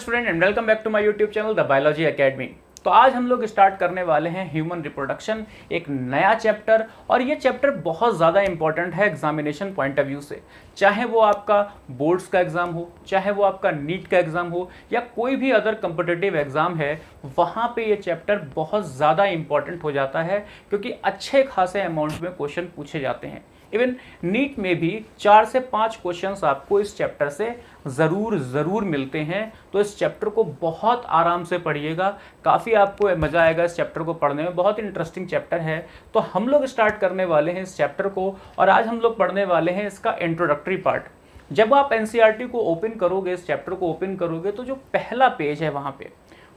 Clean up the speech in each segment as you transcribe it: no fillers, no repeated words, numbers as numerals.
Student and welcome back to my YouTube channel the biology academy. तो आज हम लोग स्टार्ट करने वाले हैं ह्यूमन रिप्रोडक्शन, एक नया चैप्टर। और ये चैप्टर बहुत ज़्यादा इंपॉर्टेंट है एग्जामिनेशन पॉइंट ऑफ व्यू से। चाहे वो आपका बोर्ड्स का एग्जाम हो, चाहे वो आपका नीट का एग्जाम हो, या कोई भी अदर कम्पिटिटिव एग्जाम है, वहाँ पे ये चैप्टर बहुत ज़्यादा इंपॉर्टेंट हो जाता है क्योंकि अच्छे खासे अमाउंट में क्वेश्चन पूछे जाते हैं। इवन नीट में भी 4 से 5 क्वेश्चंस आपको इस चैप्टर से ज़रूर मिलते हैं। तो इस चैप्टर को बहुत आराम से पढ़िएगा, काफ़ी आपको मज़ा आएगा इस चैप्टर को पढ़ने में। बहुत इंटरेस्टिंग चैप्टर है। तो हम लोग स्टार्ट करने वाले हैं इस चैप्टर को, और आज हम लोग पढ़ने वाले हैं इसका इंट्रोडक्टरी पार्ट। जब आप एनसीईआरटी को ओपन करोगे, इस चैप्टर को ओपन करोगे, तो जो पहला पेज है वहाँ पे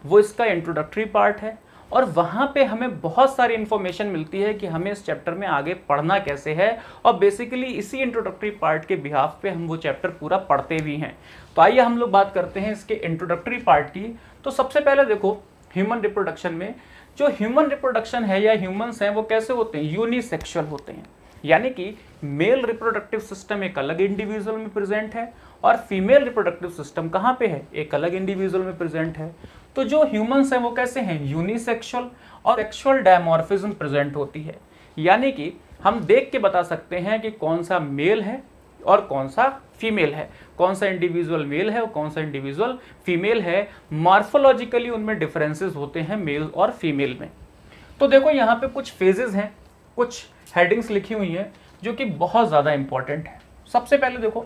वो इसका इंट्रोडक्टरी पार्ट है। और वहाँ पे हमें बहुत सारी इन्फॉर्मेशन मिलती है कि हमें इस चैप्टर में आगे पढ़ना कैसे है, और बेसिकली इसी इंट्रोडक्टरी पार्ट के बिहाफ पे हम वो चैप्टर पूरा पढ़ते भी हैं। तो आइए हम लोग बात करते हैं इसके इंट्रोडक्टरी पार्ट की। तो सबसे पहले देखो, ह्यूमन रिप्रोडक्शन में जो ह्यूमन रिप्रोडक्शन है या ह्यूमंस हैं वो कैसे होते हैं, यूनिसेक्सुअल होते हैं। यानी कि मेल रिप्रोडक्टिव सिस्टम एक अलग इंडिविजुअल में प्रेजेंट है और फीमेल रिप्रोडक्टिव सिस्टम कहाँ पे है, एक अलग इंडिविजुअल में प्रेजेंट है। तो जो ह्यूमंस हैं वो कैसे हैं, यूनिसेक्सुअल, और सेक्सुअल डायमॉर्फिज्म प्रेजेंट होती है। यानी कि हम देख के बता सकते हैं कि कौन सा मेल है और कौन सा फीमेल है, कौन सा इंडिविजुअल मेल है और कौन सा इंडिविजुअल फीमेल है। मॉर्फोलॉजिकली उनमें डिफरेंसेस होते हैं मेल और फीमेल में। तो देखो यहाँ पे कुछ फेजेस हैं, कुछ हेडिंग्स लिखी हुई हैं जो कि बहुत ज़्यादा इंपॉर्टेंट है। सबसे पहले देखो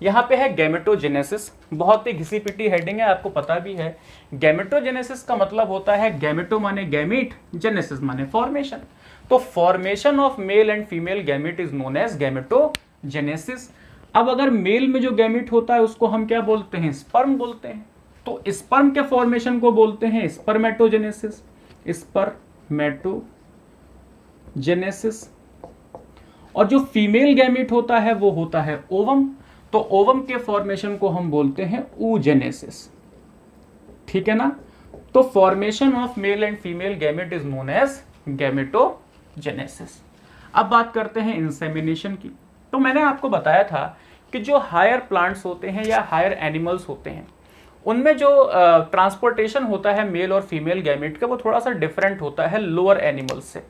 यहाँ पे है गैमेटोजेनेसिस। बहुत ही घिसी पिटी हेडिंग है, आपको पता भी है। गैमेटोजेनेसिस का मतलब होता है गैमेटो माने गैमीट, जेनेसिस माने फॉर्मेशन। तो formation of male and female gamete is known as gametogenesis. अब अगर मेल में जो गैमीट होता है उसको हम क्या बोलते हैं, स्पर्म बोलते हैं। तो स्पर्म के फॉर्मेशन को बोलते हैं स्पर्मेटोजेनेसिस, स्पर्मेटोजेनेसिस। और जो फीमेल गैमीट होता है वो होता है ओवम। तो ओवम के फॉर्मेशन को हम बोलते हैं oogenesis। ठीक है ना। तो formation of male and female gamete is known as gametogenesis. अब बात करते हैं इंसेमिनेशन की। तो मैंने आपको बताया था कि जो हायर प्लांट्स होते हैं या हायर एनिमल्स होते हैं उनमें जो ट्रांसपोर्टेशन होता है मेल और फीमेल गैमेट का वो थोड़ा सा डिफरेंट होता है लोअर एनिमल्स से।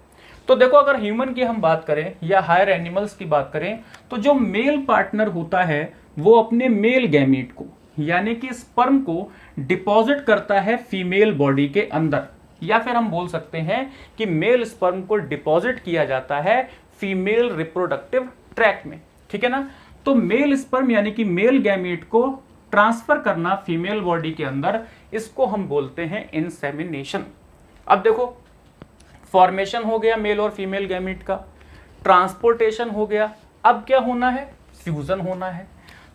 तो देखो, अगर ह्यूमन की हम बात करें या हायर एनिमल्स की बात करें, तो जो मेल पार्टनर होता है वो अपने मेल गैमीट को यानी कि स्पर्म को डिपॉजिट करता है फीमेल बॉडी के अंदर, या फिर हम बोल सकते हैं कि मेल स्पर्म को डिपॉजिट किया जाता है फीमेल रिप्रोडक्टिव ट्रैक्ट में। ठीक है ना। तो मेल स्पर्म यानी कि मेल गैमीट को ट्रांसफर करना फीमेल बॉडी के अंदर, इसको हम बोलते हैं इंसेमिनेशन। अब देखो, फॉर्मेशन हो गया मेल और फीमेल गैमीट का, ट्रांसपोर्टेशन हो गया, अब क्या होना है, फ्यूजन होना है।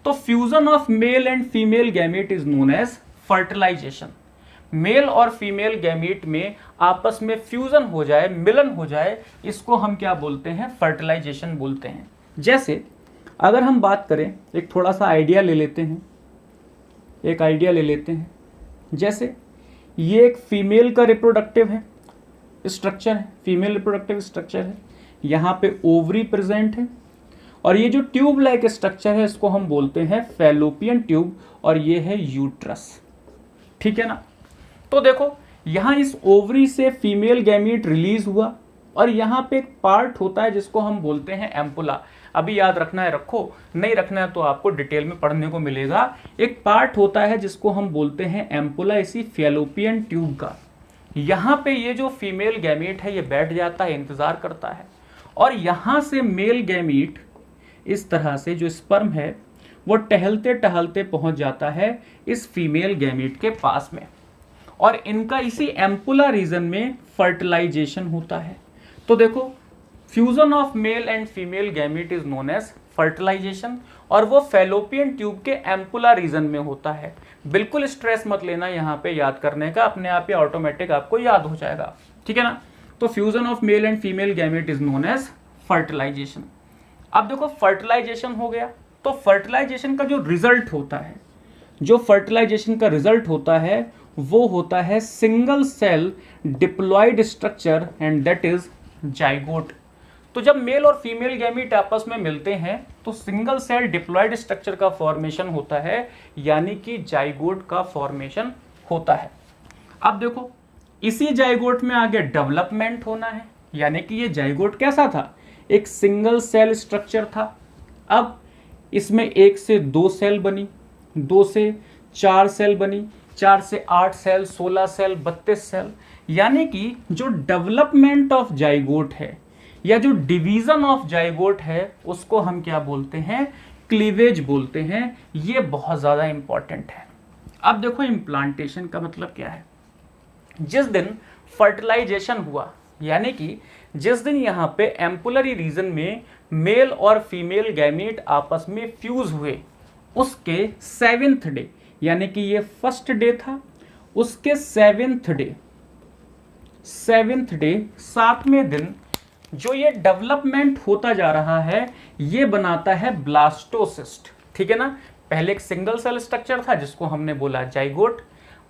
तो fusion of male and female gamete is known as fertilisation. Male और फीमेल गैमीट में आपस में फ्यूजन हो जाए, मिलन हो जाए, इसको हम क्या बोलते हैं, फर्टिलाइजेशन बोलते हैं। जैसे अगर हम बात करें, एक थोड़ा सा आइडिया ले लेते हैं, जैसे ये एक फीमेल का रिप्रोडक्टिव है स्ट्रक्चर है, फीमेल रिप्रोडक्टिव स्ट्रक्चर है। यहाँ पे ओवरी प्रेजेंट है, और ये जो ट्यूब लाइक स्ट्रक्चर है इसको हम बोलते हैं फैलोपियन ट्यूब, और ये है यूट्रस। ठीक है ना। तो देखो, यहाँ इस ओवरी से फीमेल गैमीट रिलीज हुआ, और यहाँ पे एक पार्ट होता है जिसको हम बोलते हैं एम्पुला। अभी याद रखना है रखो, नहीं रखना है तो आपको डिटेल में पढ़ने को मिलेगा। एक पार्ट होता है जिसको हम बोलते हैं एम्पुला, इसी फैलोपियन ट्यूब का। यहाँ पे ये जो फीमेल गैमीट है ये बैठ जाता है, इंतजार करता है, और यहाँ से मेल गैमीट इस तरह से जो स्पर्म है वो टहलते टहलते पहुंच जाता है इस फीमेल गैमीट के पास में, और इनका इसी एम्पुला रीजन में फर्टिलाइजेशन होता है। तो देखो, fusion of male and female gamete is known as fertilization, और वो फैलोपियन ट्यूब के एम्पुला रीजन में होता है। बिल्कुल स्ट्रेस मत लेना यहाँ पे याद करने का, अपने आप ही ऑटोमेटिक आपको याद हो जाएगा। ठीक है ना। तो fusion of male and female gamete is known as fertilization. अब देखो, फर्टिलाइजेशन हो गया, तो फर्टिलाइजेशन का जो रिजल्ट होता है वो होता है single cell diploid structure, and that is zygote. तो जब मेल और फीमेल गैमीट आपस में मिलते हैं तो सिंगल सेल डिप्लॉयड स्ट्रक्चर का फॉर्मेशन होता है, यानी कि जाइगोट का फॉर्मेशन होता है। अब देखो इसी जाइगोट में आगे डेवलपमेंट होना है, यानी कि ये जाइगोट कैसा था, एक सिंगल सेल स्ट्रक्चर था। अब इसमें 1 से 2 सेल बनी, 2 से 4 सेल बनी, 4 से 8 सेल, 16 सेल, 32 सेल, यानी कि जो डेवलपमेंट ऑफ जाइगोट है या जो डिवीजन ऑफ जाइगोट है उसको हम क्या बोलते हैं, क्लीवेज बोलते हैं। ये बहुत ज़्यादा इंपॉर्टेंट है। अब देखो इम्प्लांटेशन का मतलब क्या है। जिस दिन फर्टिलाइजेशन हुआ, यानी कि जिस दिन यहाँ पे एम्पुलरी रीजन में मेल और फीमेल गैमीट आपस में फ्यूज हुए, उसके 7th डे, यानी कि ये फर्स्ट डे था, उसके 7th डे 7वें दिन जो ये डेवलपमेंट होता जा रहा है ये बनाता है ब्लास्टोसिस्ट। ठीक है ना, पहले एक सिंगल सेल स्ट्रक्चर था जिसको हमने बोला जाइगोट,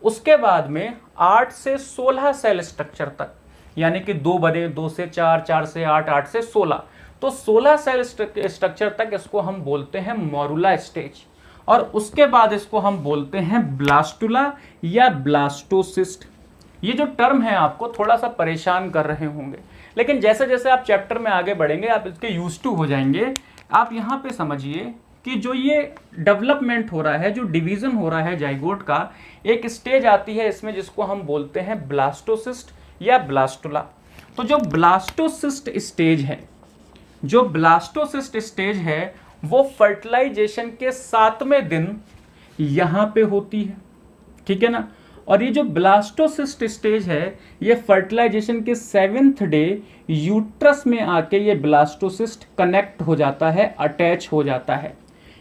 उसके बाद में 8 से 16 सेल स्ट्रक्चर तक, यानी कि 2 बने, 2 से 4, 4 से 8, 8 से 16, तो 16 सेल स्ट्रक्चर तक इसको हम बोलते हैं मोरुला स्टेज, और उसके बाद इसको हम बोलते हैं ब्लास्टुला या ब्लास्टोसिस्ट। ये जो टर्म है आपको थोड़ा सा परेशान कर रहे होंगे, लेकिन जैसे जैसे आप चैप्टर में आगे बढ़ेंगे आप इसके यूज टू हो जाएंगे। आप यहाँ पे समझिए कि जो ये डेवलपमेंट हो रहा है, जो डिवीजन हो रहा है जाइगोट का, एक स्टेज आती है इसमें जिसको हम बोलते हैं ब्लास्टोसिस्ट या ब्लास्टुला। तो जो ब्लास्टोसिस्ट स्टेज है वो फर्टिलाइजेशन के 7वें दिन यहाँ पे होती है। ठीक है ना, और ये जो ब्लास्टोसिस्ट स्टेज है ये फर्टिलाइजेशन के 7th डे यूट्रस में आके ये ब्लास्टोसिस्ट कनेक्ट हो जाता है, अटैच हो जाता है।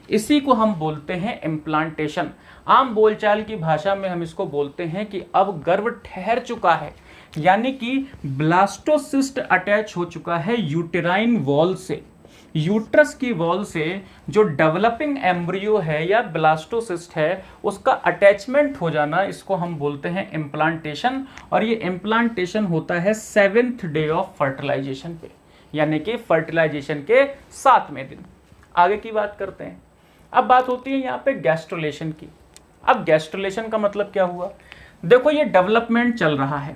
इसी को हम बोलते हैं इम्प्लांटेशन। आम बोलचाल की भाषा में हम इसको बोलते हैं कि अब गर्भ ठहर चुका है, यानी कि ब्लास्टोसिस्ट अटैच हो चुका है यूटेराइन वॉल से, यूट्रस की वॉल से जो डेवलपिंग एम्ब्रियो है या ब्लास्टोसिस्ट है उसका अटैचमेंट हो जाना, इसको हम बोलते हैं इम्प्लांटेशन। और ये इम्प्लांटेशन होता है 7th डे ऑफ फर्टिलाइजेशन पे, यानी कि फर्टिलाइजेशन के 7वें दिन। आगे की बात करते हैं। अब बात होती है यहाँ पे गैस्ट्रुलेशन की। अब गैस्ट्रुलेशन का मतलब क्या हुआ, देखो ये डेवलपमेंट चल रहा है,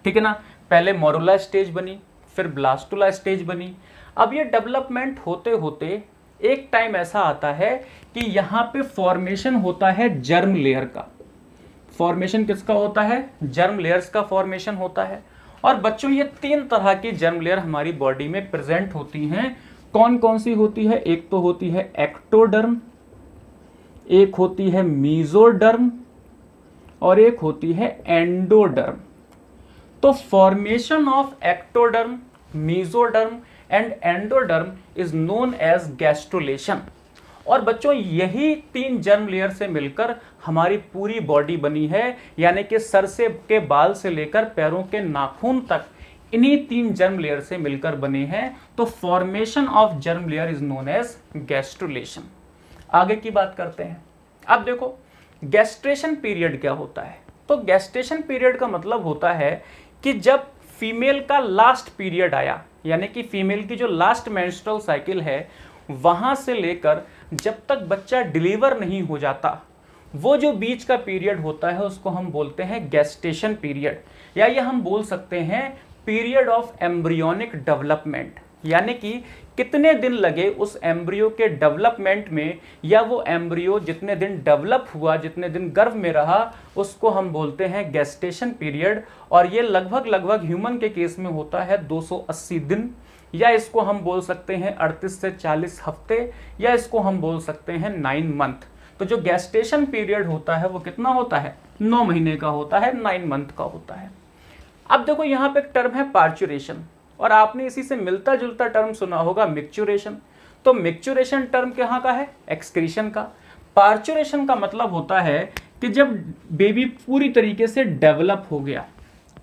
ठीक है ना, पहले मोरुला स्टेज बनी, फिर ब्लास्टुला स्टेज बनी। अब ये डेवलपमेंट होते होते एक टाइम ऐसा आता है कि यहाँ पे फॉर्मेशन होता है जर्म लेयर का। फॉर्मेशन किसका होता है, जर्म लेयर्स का फॉर्मेशन होता है। और बच्चों ये 3 तरह की जर्म लेयर हमारी बॉडी में प्रेजेंट होती हैं। कौन कौन सी होती है, एक तो होती है एक्टोडर्म, एक होती है मीजोडर्म और एक होती है एंडोडर्म। तो formation of ectoderm, mesoderm and endoderm is known as gastrulation. और बच्चों यही 3 जर्म लेयर से मिलकर हमारी पूरी बॉडी बनी है, यानी कि सर से के बाल से लेकर पैरों के नाखून तक इन्हीं 3 जर्म लेयर से मिलकर बने हैं। तो formation of germ layer is known as gastrulation. आगे की बात करते हैं। अब देखो गैस्ट्रेशन पीरियड क्या होता है। तो गैस्ट्रेशन पीरियड का मतलब होता है कि जब फीमेल का लास्ट पीरियड आया, यानी कि फीमेल की जो लास्ट मेंस्ट्रुअल साइकिल है वहां से लेकर जब तक बच्चा डिलीवर नहीं हो जाता, वो जो बीच का पीरियड होता है उसको हम बोलते हैं गैस्टेशन पीरियड, या ये हम बोल सकते हैं पीरियड ऑफ एम्ब्रियोनिक डेवलपमेंट। यानी कि कितने दिन लगे उस एम्ब्रियो के डेवलपमेंट में, या वो एम्ब्रियो जितने दिन डेवलप हुआ, जितने दिन गर्भ में रहा, उसको हम बोलते हैं गैस्टेशन पीरियड। और ये लगभग ह्यूमन के केस में होता है 280 दिन, या इसको हम बोल सकते हैं 38 से 40 हफ्ते, या इसको हम बोल सकते हैं 9 मंथ। तो जो गैस्टेशन पीरियड होता है वो कितना होता है, 9 महीने का होता है, 9 मंथ का होता है। अब देखो यहाँ पे एक टर्म है पार्चुरेशन, और आपने इसी से मिलता जुलता टर्म सुना होगा मिक्चुरेशन। तो मिक्चुरेशन टर्म कहाँ का है, एक्सक्रीशन का। पार्चुरेशन का मतलब होता है कि जब बेबी पूरी तरीके से डेवलप हो गया,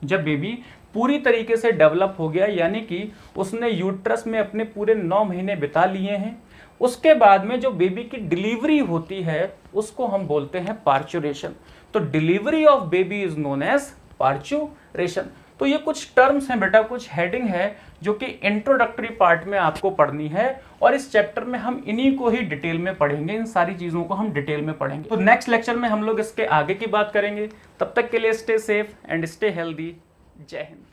जब बेबी पूरी तरीके से डेवलप हो गया, यानी कि उसने यूट्रस में अपने पूरे 9 महीने बिता लिए हैं, उसके बाद में जो बेबी की डिलीवरी होती है उसको हम बोलते हैं पार्चुरेशन। तो delivery of baby is known as parturition. तो ये कुछ टर्म्स हैं बेटा, कुछ हेडिंग है जो कि इंट्रोडक्टरी पार्ट में आपको पढ़नी है, और इस चैप्टर में हम इन्हीं को ही डिटेल में पढ़ेंगे, इन सारी चीज़ों को हम डिटेल में पढ़ेंगे। तो नेक्स्ट लेक्चर में हम लोग इसके आगे की बात करेंगे। तब तक के लिए stay safe and stay healthy. जय हिंद।